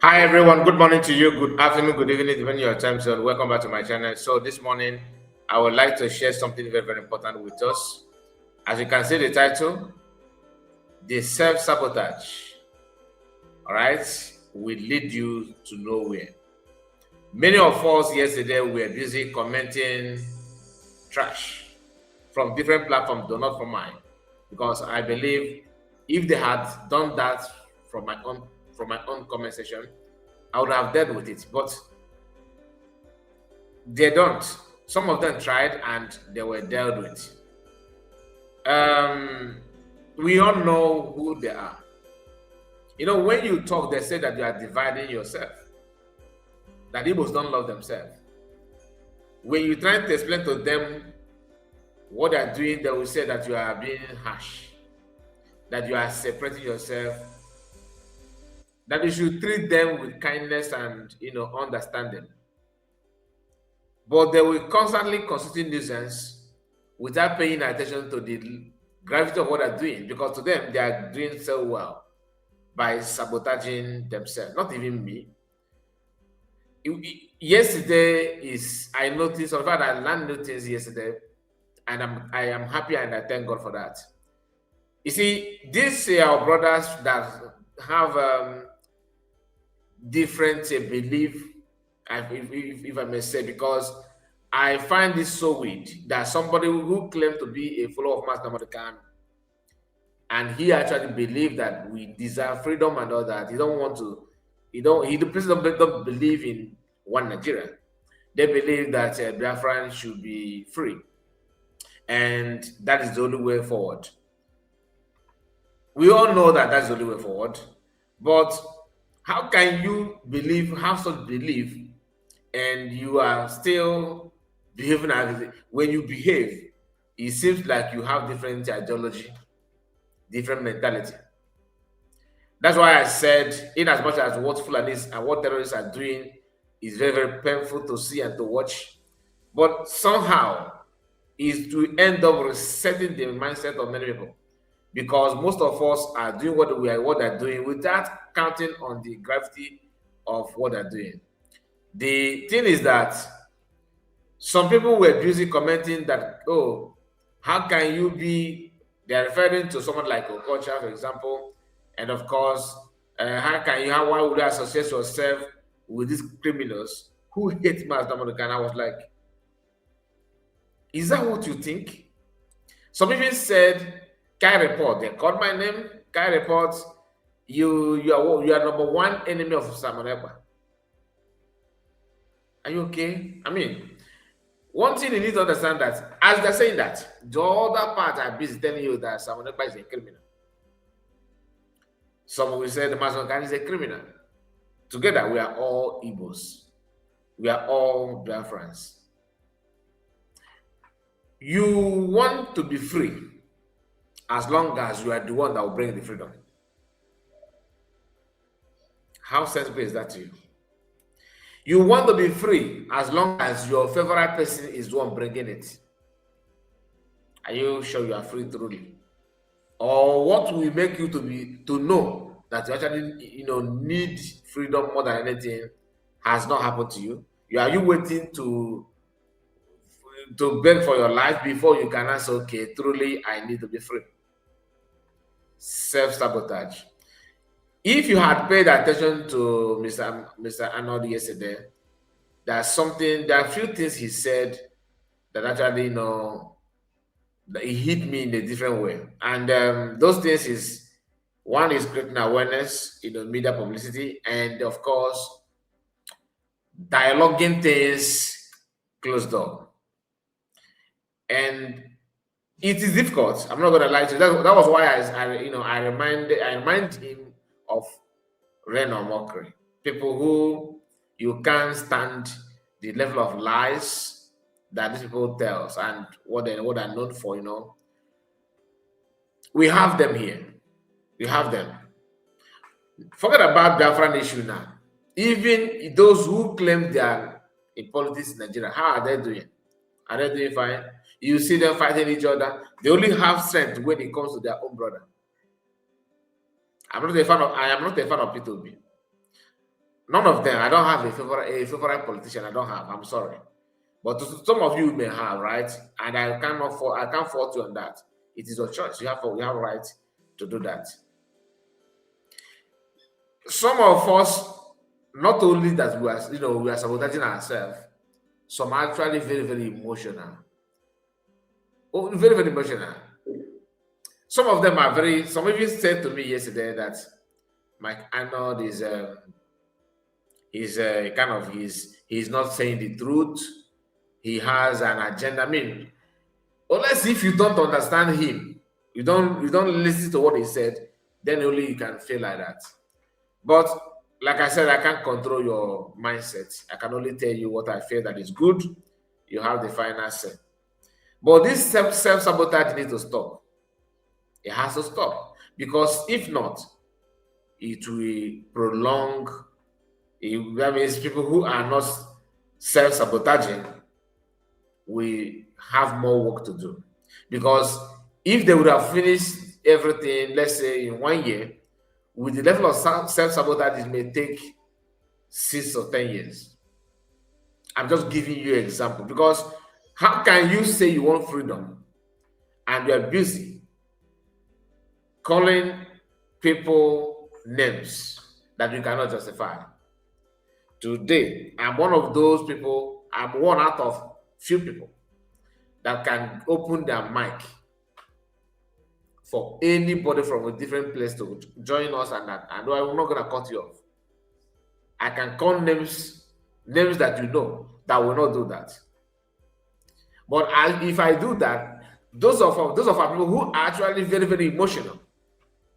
Hi everyone, good morning to you, good afternoon, good evening, depending on your time zone. Welcome back to my channel. So this morning, I would like to share something very, very important with us. As you can see the title, the self-sabotage, all right, will lead you to nowhere. Many of us yesterday were busy commenting trash from different platforms, though not from mine, because I believe if they had done that from my own comment section, I would have dealt with it. But they don't. Some of them tried and they were dealt with. Um, we all know who they are. You know, when you talk, they say that you are dividing yourself, that Igbos don't love themselves. When you try to explain to them what they are doing, they will say that you are being harsh, that you are separating yourself, that you should treat them with kindness and understanding. But they will constantly constitute nuisance without paying attention to the gravity of what they're doing, because to them they are doing so well by sabotaging themselves, not even me. Yesterday is I noticed, in fact, I learned new things yesterday, and I am happy and I thank God for that. You see, these our brothers that have different belief, if I may say, because I find this so weird that somebody who claims to be a follower of Master American and he actually believe that we deserve freedom and all that. He don't want to. The president don't believe in one Nigeria. They believe that Biafran should be free, and that is the only way forward. We all know that that's the only way forward, but how can you have such belief, and you are still behaving as when you behave? It seems like you have different ideology, different mentality. That's why I said, in as much as what Fulanis and what terrorists are doing is very, very painful to see and to watch, but somehow is to end up resetting the mindset of many people, because most of us are doing what they're doing without counting on the gravity of what they're doing. The thing is that some people were busy commenting that, oh, how can you be, they're referring to someone like Okocha, for example, and of course, why would you associate yourself with these criminals who hate Mass American? I was like, is that what you think? Some people said, Kai report, they called my name, Kai report, you are number one enemy of Samoneba. Are you okay? I mean, one thing you need to understand that as they're saying that, the other part are busy telling you that Samoneba is a criminal. Some will say the Mazokan is a criminal. Together, we are all Igbos. We are all Biafrans. You want to be free as long as you are the one that will bring the freedom. How sensible is that to you? You want to be free as long as your favorite person is the one bringing it. Are you sure you are free truly? Or what will make you to know that you actually need freedom more than anything has not happened to you? Are you waiting to beg for your life before you can answer, okay, truly I need to be free? Self-sabotage. If you had paid attention to Mr. Arnold yesterday, there are a few things he said that actually, that he hit me in a different way. And those things is, one is creating awareness, media publicity, and of course, dialoguing things closed door. And it is difficult. I'm not gonna lie to you. That was why I remind him of rain or mockery. People who you can't stand the level of lies that these people tell us and what they're known for. We have them here. We have them. Forget about Biafran issue now. Even those who claim they are in politics in Nigeria, how are they doing? Are they doing fine? You see them fighting each other. They only have strength when it comes to their own brother. I am not a fan of P2B. None of them. I don't have a favorite politician. I don't have. I'm sorry, but some of you may have, right? And I can't fault you on that. It is your choice. You have a right to do that. Some of us, not only that we are sabotaging ourselves. Some are actually very very emotional. Oh, very very emotional. Some of them are very. Some even said to me yesterday that Mike Arnold is kind of he's not saying the truth. He has an agenda. I mean, unless if you don't understand him, you don't listen to what he said, then only you can feel like that. But like I said, I can't control your mindset. I can only tell you what I feel that is good. You have the final say. But this self sabotage needs to stop. It has to stop because if not, it will prolong. That means people who are not self sabotaging will have more work to do. Because if they would have finished everything, let's say in 1 year, with the level of self sabotage, it may take 6 or 10 years. I'm just giving you an example because how can you say you want freedom and you are busy calling people names that you cannot justify? Today, I'm one of those people, I'm one out of few people that can open their mic for anybody from a different place to join us, and that, and I'm not gonna cut you off. I can call names that you know that will not do that. But if I do that, those of our people who are actually very very emotional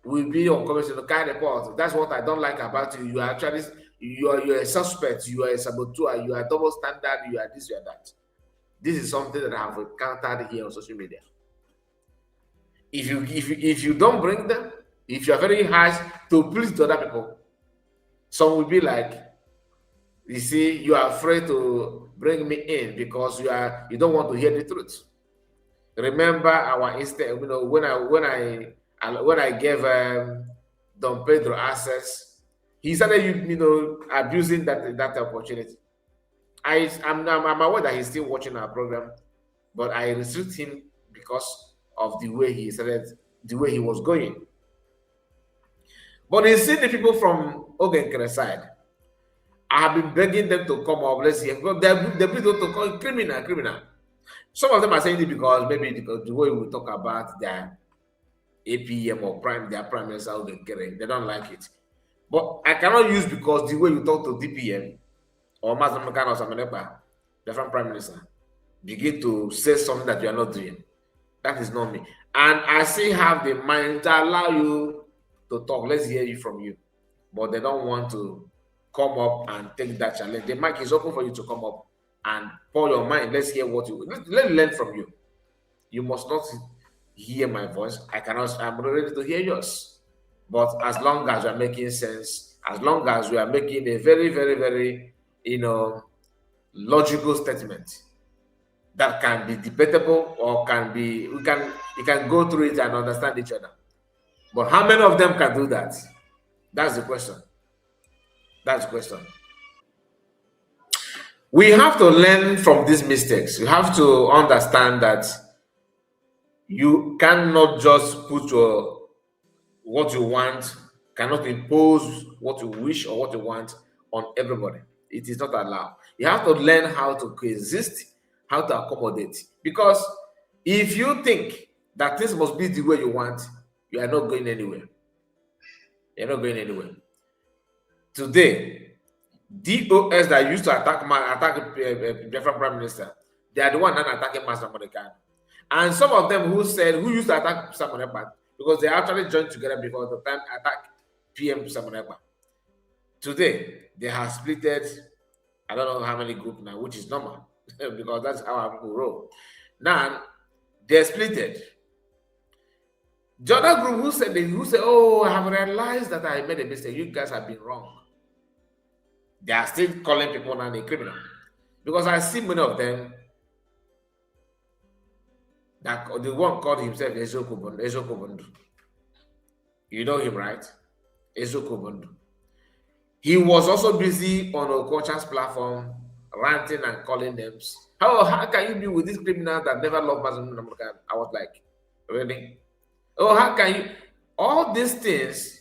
will be on comment to kind report. That's what I don't like about you. You are actually you're a suspect. You are a saboteur. You are double standard. You are this. You are that. This is something that I have encountered here on social media. If you don't bring them, if you are very harsh to please the other people, some will be like, you see, you are afraid to bring me in because you don't want to hear the truth. Remember our instant, when I gave Don Pedro access, he started abusing that opportunity. I'm aware that he's still watching our program, but I restrict him because of the way he was going. But you see the people from Ogenkere side, I have been begging them to come up. Let's see, because they please want to call criminal. Some of them are saying it because maybe the way we talk about their APM or their prime minister Ogenkere, they don't like it. But I cannot use because the way you talk to DPM or Mazamakan or Samanepa, the prime minister, begin to say something that you are not doing. That is not me. And I still have the mind to allow you to talk. Let's hear you from you. But they don't want to come up and take that challenge. The mic is open for you to come up and pour your mind. Let's hear what you let me learn from you. You must not hear my voice. I'm ready to hear yours. But as long as you are making sense, as long as we are making a very, very, very, logical statement that can be debatable or you can go through it and understand each other. But how many of them can do that? That's the question. That's the question. We have to learn from these mistakes. You have to understand that you cannot just put what you want, cannot impose what you wish or what you want on everybody. It is not allowed. You have to learn how to coexist, how to accommodate. Because if you think that this must be the way you want, you are not going anywhere. You're not going anywhere. Today, DOS that used to attack different prime minister, they are the one that attacking Master Monica. And some of them who used to attack Samonepa, because they actually joined together before the time attack PM Samonepa. Today, they have splitted, I don't know how many groups now, which is normal, because that's how our people roll. Now, they're splitted. The other group who said, oh, I have realized that I made a mistake. You guys have been wrong. They are still calling people now a criminal. Because I see many of them, that the one called himself Ezokobundu. You know him, right? Ezokobundu. He was also busy on Okocha's platform, ranting and calling names. How can you be with this criminal that never loved Mazin Namurkan? I was like, really? Oh, how can you? All these things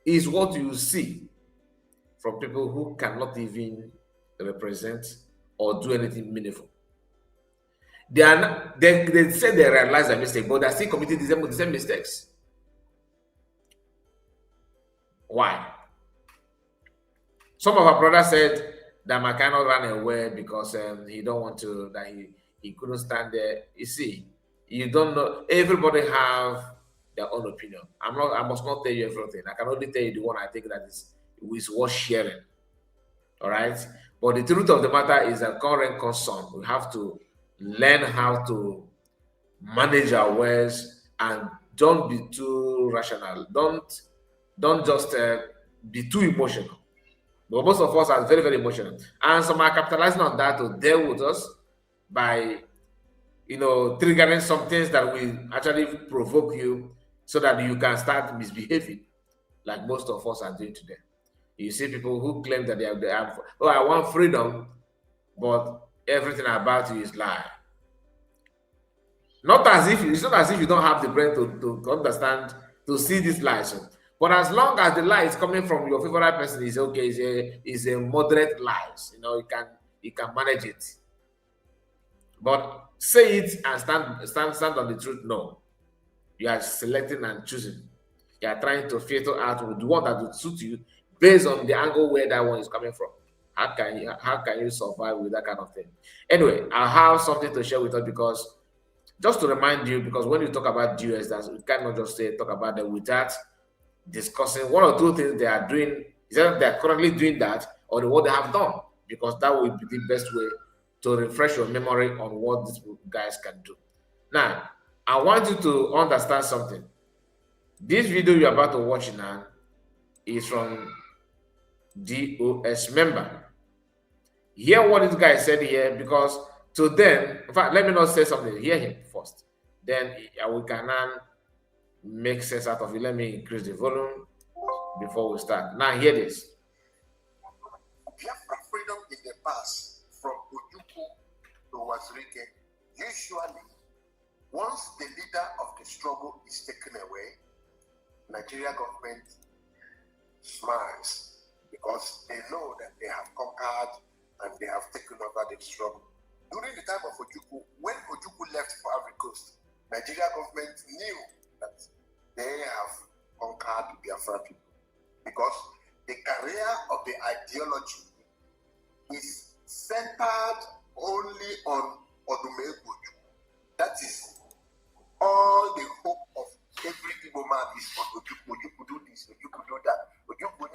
is what you see from people who cannot even represent or do anything meaningful. They are not, they say they realize their mistake, but they're still committing the same mistakes. Why? Some of our brothers said that Makano ran away because he don't want to, that he couldn't stand there. You see, you don't know. Everybody have their own opinion. I must not tell you everything. I can only tell you the one I think that is worth sharing. All right. But the truth of the matter is that current concern, we have to learn how to manage our words and don't be too rational. Don't just be too emotional. But most of us are very, very emotional. And some are capitalizing on that to deal with us by, triggering some things that will actually provoke you so that you can start misbehaving like most of us are doing today. You see people who claim that they have oh, I want freedom, but everything about you is lie. It's not as if you don't have the brain to understand, to see these lies. But as long as the lie is coming from your favorite person, is okay. It's a moderate lies. You can manage it. But say it and stand on the truth. No, you are selecting and choosing. You are trying to filter out the one that would suit you based on the angle where that one is coming from. How can you survive with that kind of thing? Anyway, I have something to share with us because just to remind you, because when you talk about US, that we cannot just talk about them without discussing one or two things they are doing. Is that they are currently doing that or what they have done? Because that will be the best way to refresh your memory on what these guys can do. Now, I want you to understand something. This video you're about to watch now is from DOS member. Hear what this guy said here, because to them, in fact, let me not say something. Hear him first. Then we can make sense out of it. Let me increase the volume before we start. Now, hear this. Biafra freedom in the past from Ojukwu to Wazirike, usually, once the leader of the struggle is taken away, Nigeria government smiles because they know that they have conquered and they have taken over the struggle. During the time of Ojukwu, when Ojukwu left for Ivory Coast, Nigeria government knew that they have conquered Biafra people because the career of the ideology is centered only on Odumegwu Ojukwu. That is all the hope of every Igbo man is on Ojukwu. Ojukwu do this, Ojukwu do that. Ojukwu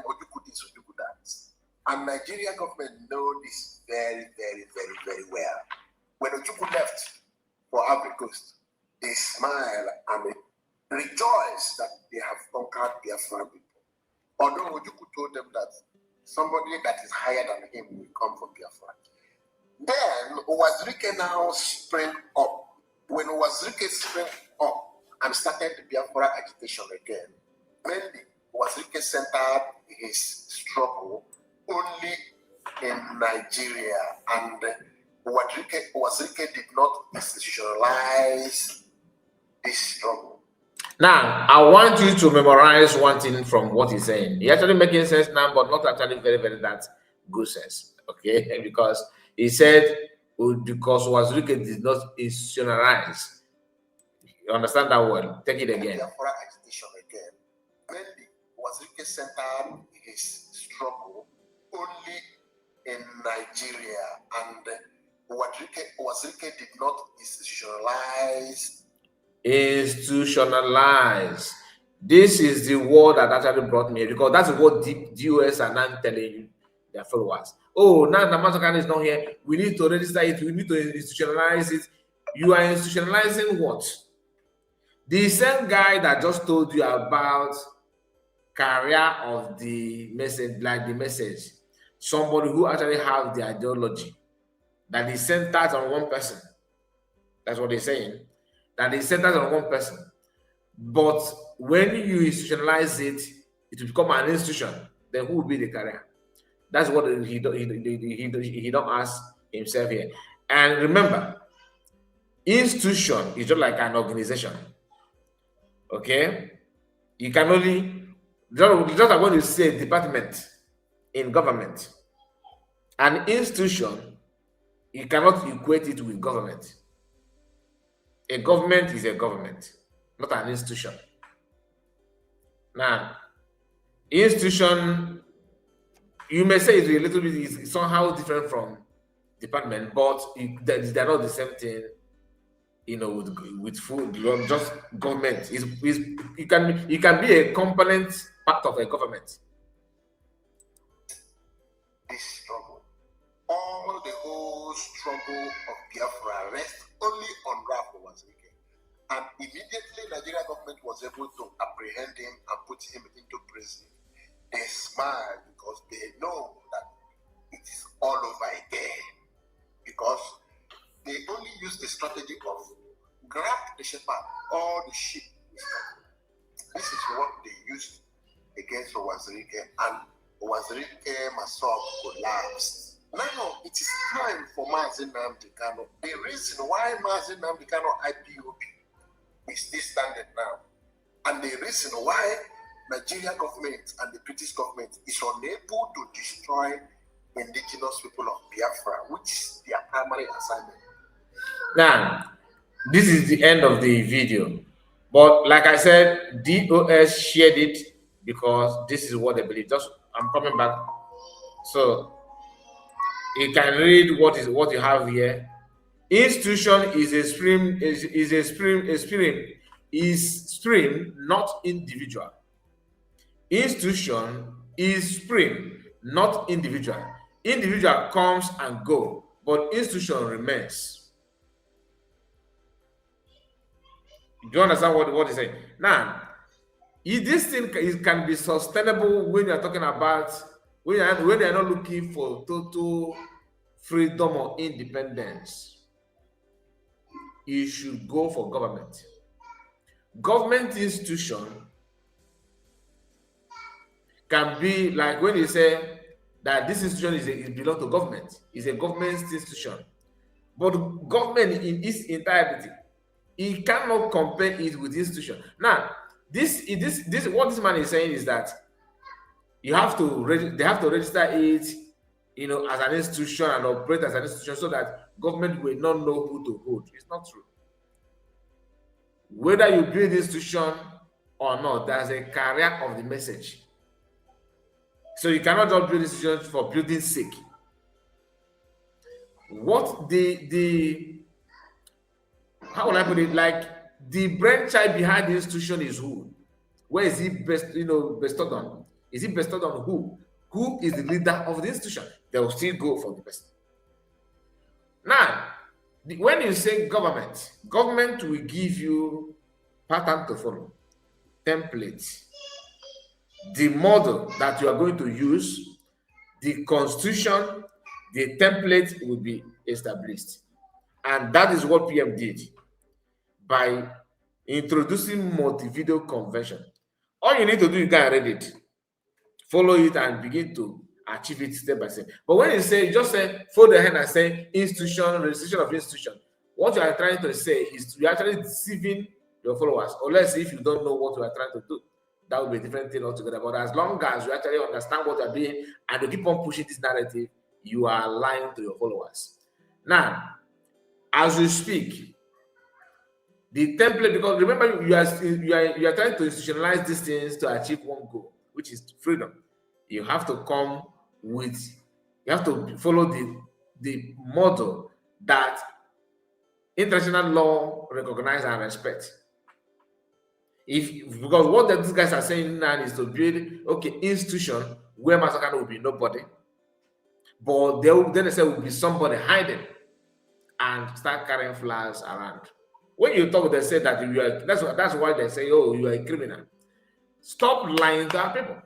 Ojukwu this, Ojukwu that. And Nigeria government know this very, very, very, very well. When Ojukwu left for Ivory Coast, they smile and rejoice that they have conquered Biafra people. Although Ojukwu told them that somebody that is higher than him will come from Biafra. Then Wazirike now sprang up. When Wazirike sprang up and started the Biafra agitation again, mainly Wazirike centered his struggle only in Nigeria, and Wazirike did not institutionalize this struggle. Now, I want you to memorize one thing from what he's saying. He actually making sense now, but not actually very, very that good sense. Okay, because he said because Wazirike did not institutionalize. You understand that well? Take it again. For agitation again, mainly Wazirike centered his struggle only in Nigeria, and Wazirike did not institutionalize. Institutionalize. This is the word that actually brought me, because that's what the US are now telling their followers. Oh, now Namazokan is not here. We need to register it. We need to institutionalize it. You are institutionalizing what? The same guy that just told you about career of the message, like the message, somebody who actually have the ideology that is centered on one person. That's what they're saying. That is centered on one person. But when you institutionalize it, it will become an institution. then who will be the carrier? That's what he don't ask himself here. And remember, institution is just like an organization. Okay, you can only just like when you say department in government, an institution, you cannot equate it with government. A government is a government, not an institution. Now, institution, you may say it's a little bit is somehow different from department, but they're not the same thing. With food, just government is you can be a component part of a government. This struggle, all the whole struggle of Biafra rests only on Ralph Owazirike. And immediately Nigeria government was able to apprehend him and put him into prison, they smile because they know that it is all over again. Because they only use the strategy of grab the shepherd, all the sheep. This is what they used against Owazirike, and Owazirike Masop collapsed. Now it is time for Mazi Nnamdi Kanu. The reason why Mazi Nnamdi Kanu IPOB is still standing now, and the reason why Nigeria government and the British government is unable to destroy indigenous people of Biafra, which is their primary assignment. Now, this is the end of the video. But like I said, DOS shared it because this is what they believe. Just I'm coming back. So you can read what you have here. Institution is a stream, is stream, not individual. Institution is stream, not individual. Individual comes and go, but institution remains. Do you understand what he's saying? Now, if this thing can be sustainable when you're talking about when you're not looking for total freedom or independence, you should go for government. Government institution can be like when you say that this institution is belong to government, is a government institution, but government in its entirety, it cannot compare it with institution. Now, this what this man is saying is that they have to register it, as an institution and operate as an institution so that government will not know who to hold. It's not true. Whether you build institution or not, there's a carrier of the message. So you cannot just build institutions for building sake. What how will I put it? Like the brainchild behind the institution is who? Where is he bestowed on? Is he bestowed on who? Who is the leader of the institution? They will still go for the person. Now, when you say government will give you pattern to follow, templates, the model that you are going to use, the constitution, the template will be established. And that is what PM did by introducing multi-video convention. All you need to do, you can read it, follow it, and begin to achieve it step by step. But when you just say, fold the hand and say institution, registration of institution, what you are trying to say is you're actually deceiving your followers, unless if you don't know what you are trying to do. That would be a different thing altogether. But as long as you actually understand what you're doing and you keep on pushing this narrative, you are lying to your followers. Now, as we speak, the template, because remember, you are trying to institutionalize these things to achieve one goal, which is freedom. You have to follow the model that international law recognize and respect. Because what these guys are saying now is to build institution where Masakana will be nobody, but then they say will be somebody hiding and start carrying flags around. When you talk, they say that you are. That's why they say, "Oh, you are a criminal." Stop lying to our people.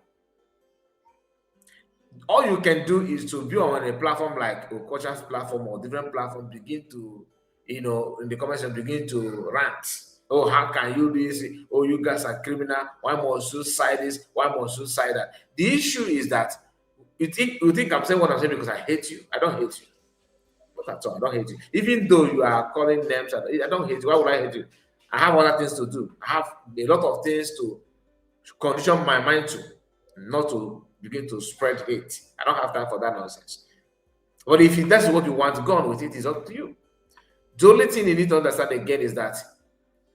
All you can do is to be on a platform like Okocha's platform or different platform, begin to, in the comments, begin to rant Oh, how can you do this? Oh, you guys are criminal. Why must you side this? Why must you side that? The issue is that you think I'm saying what I'm saying because I hate you. I don't hate you. Not at all. I don't hate you. Even though you are calling names, I don't hate you. Why would I hate you? I have other things to do. I have a lot of things to condition my mind to, not to begin to spread hate. I don't have time for that nonsense. But if that's what you want, go on with it. It's up to you. The only thing you need to understand again is that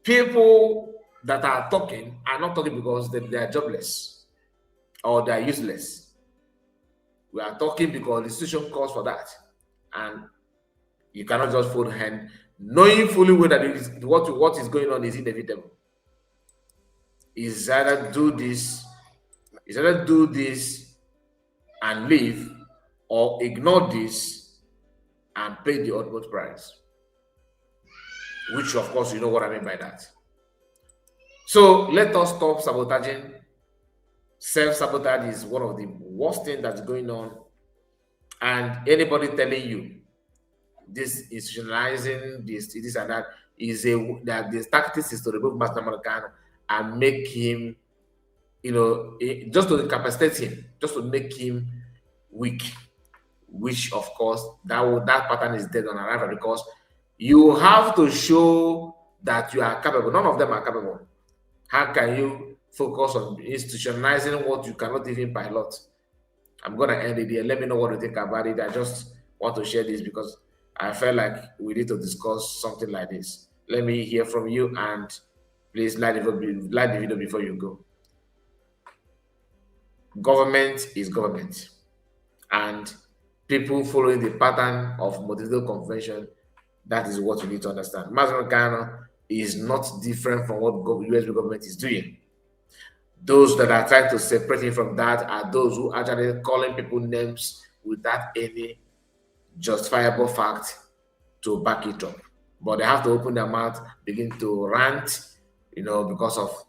people that are talking are not talking because they are jobless or they are useless. We are talking because the situation calls for that. And you cannot just fold hand, knowing fully well that what is going on is inevitable. Is either do this, is either do this and leave, or ignore this and pay the ultimate price. Which, of course, you know what I mean by that. So let us stop sabotaging. Self-sabotage is one of the worst things that's going on. And anybody telling you this institutionalizing this and that is that the tactics is to remove Master Americano and make him, just to incapacitate him, just to make him weak. Which, of course, that pattern is dead on arrival because you have to show that you are capable. None of them are capable. How can you focus on institutionalizing what you cannot even pilot? I'm gonna end it here. Let me know what you think about it. I just want to share this because I felt like we need to discuss something like this. Let me hear from you, and please like the video before you go. Government is government, and people following the pattern of Montevideo Convention, that is what you need to understand. Mazaricano is not different from what US government is doing. Those that are trying to separate him from that are those who actually calling people names without any justifiable fact to back it up. But they have to open their mouth, begin to rant, because of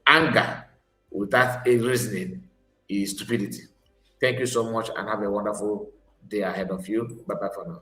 anger without a reasoning is stupidity. Thank you so much and have a wonderful day ahead of you. Bye bye for now.